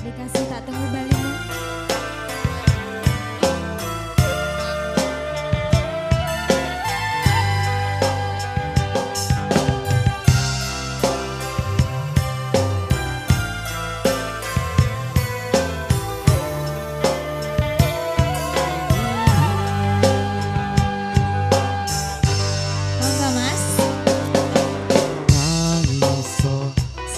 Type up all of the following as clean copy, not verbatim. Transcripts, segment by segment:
dikasih tak tunggu balimu.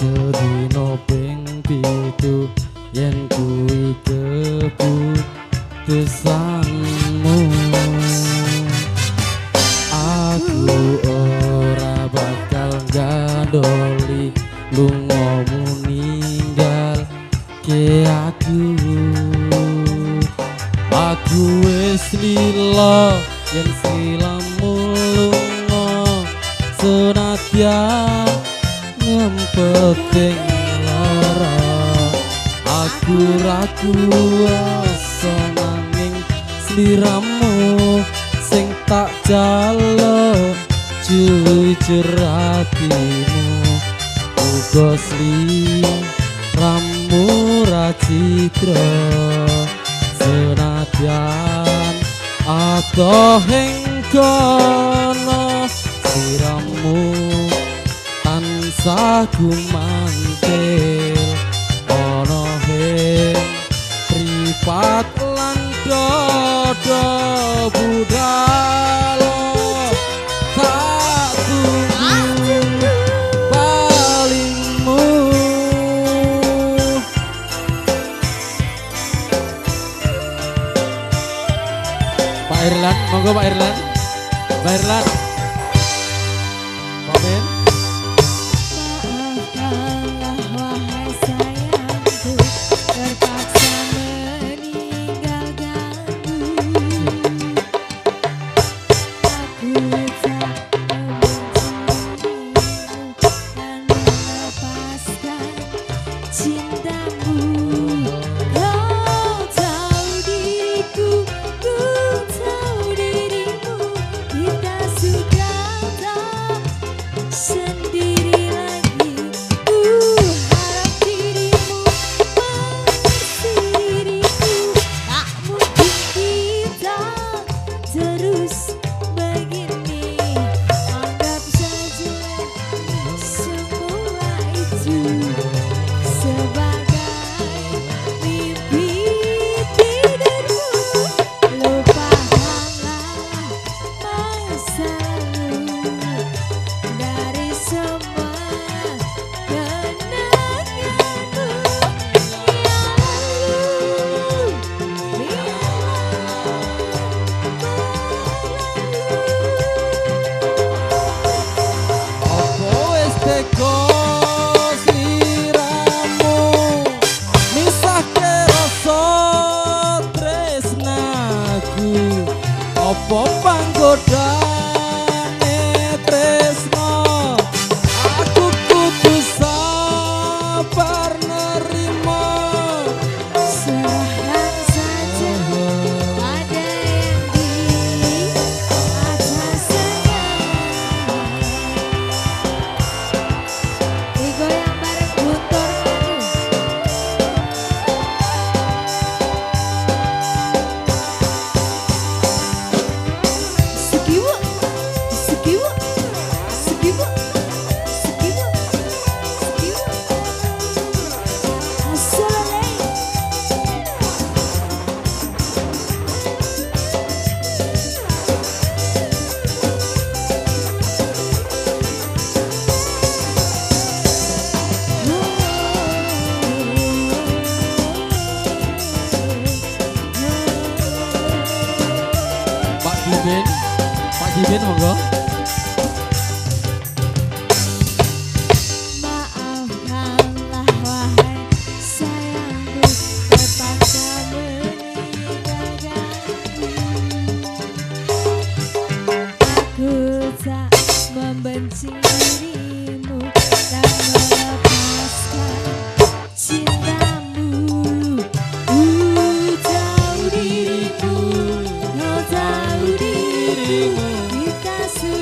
Sedino ping pitu yen kuwi keputusanmu, aku ora bakal gandoli lungamu ninggal ke aku wis lila yen silamu lunga senadyan ngempeting lara. Aku ra kuwasa nanging sliramu sing tak jaluk jujur hatimu, uga sliramu ra citra senadyan atoh ing kono sliramu tansah gumantil ana ing pripat lan dodo budal tak tunggu balimu. Pak Irlan, monggo Pak Irlan. Pak Irlan. Komen. Apa panggodane tresno, aku kudu sabar nerima. Serahkan saja pada yang di atas sana. Digoyang bareng Guntur Madu. Pak Jimin monggo. Maafkanlah wahai sayangku, terpaksa meninggalkanmu. Aku tak membenci dirimu dan melepaskan cintamu. Tahu dirimu, kau tahu dirimu, kita sudah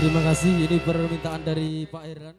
terima kasih. Ini permintaan dari Pak Irlan.